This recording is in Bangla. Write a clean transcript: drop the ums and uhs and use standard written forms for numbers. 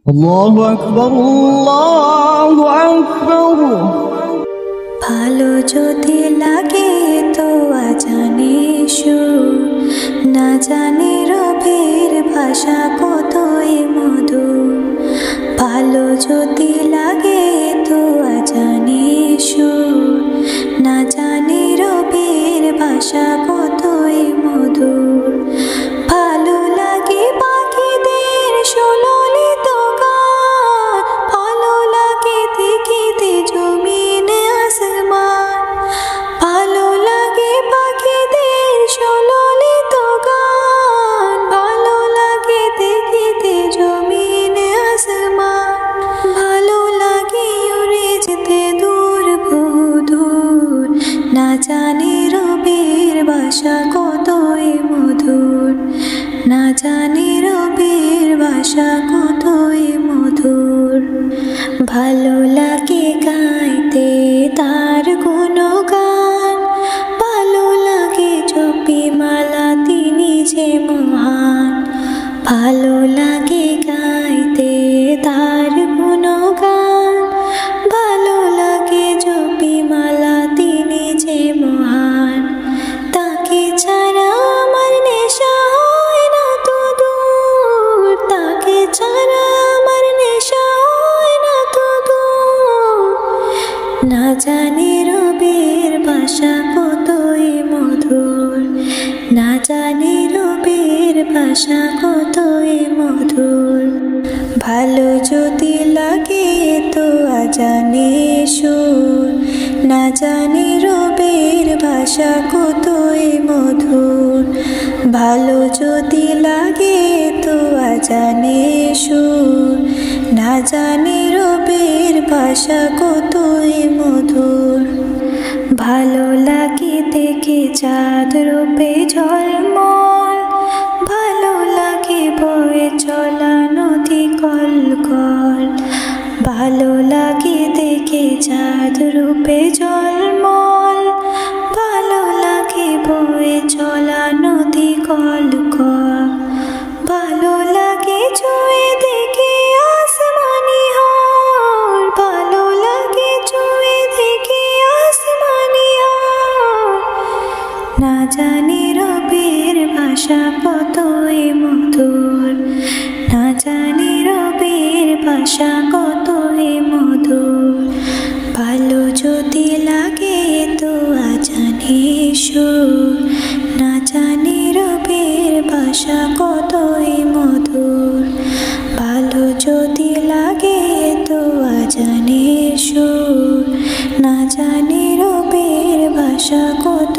আল্লাহু আকবার, আল্লাহু আকবার। ভালো যদি লাগে তো আজানে সুর, না জানে রবের ভাষা কতই মধুর। ভালো যদি লাগে তো আজানে সুর, না জানে রবের ভাষা কতই মধুর। ভালো লাগে পাখিদের সুললিত গান, ভালো লাগে দেখিতে জমিনে আসমান। ভালো লাগে পাখিদের সুললিত গান, ভালো লাগে দেখিতে জমিনে আসমান। ভালো লাগে উড়ে যেতে দূর বহু দূর, না জানি রবের ভাষা কতই মধুর। না জানি রবের ভাষা কতই মধুর। ভালো লাগে গাইতে তার গুণগান, ভালো লাগে জপি মালা তিনি যে মহান। ভালো লাগে গাইতে তার গুণগান, ভালো লাগে জপি মালা তিনি যে মহান। তাকে ছাড়া আমার নেশা হয় না তো দূর, তাকে ছাড়া আমার নেশা হয় না তো দূর। না জানি রবের ভাষা কতই মধুর, না জানি রবের ভাষা কতই মধুর। ভালো যদি লাগে তো আজানে সুর, না জানি রবের ভাষা কতই মধুর। ভালো যদি লাগে তো আজানে সুর, না জানি রবের ভাষা কতই মধুর। ভালো লাগে দেখে চাঁদ রূপে ঝলমল, ভালো লাগে বয়ে চলা নদী কলকল। ভালো লাগে দেখে চাঁদ রূপে ঝলমল, ভালো লাগে বয়ে চলা নদী কলকল। ভালো লাগে ছুঁয়ে দেখে আসমানি হাওর, ভালো লাগে ছুঁয়ে দেখে আসমানি হাওর। না জানি রবের ভাষা কতই মধুর, না জানি রবের ভাষা কতই মধুর। ভালো যদি লাগে তো আজানে সুর, না জানি রবের ভাষা কতই মধুর। ভালো যদি লাগে তো আজানে সুর, না জানি রবের ভাষা কত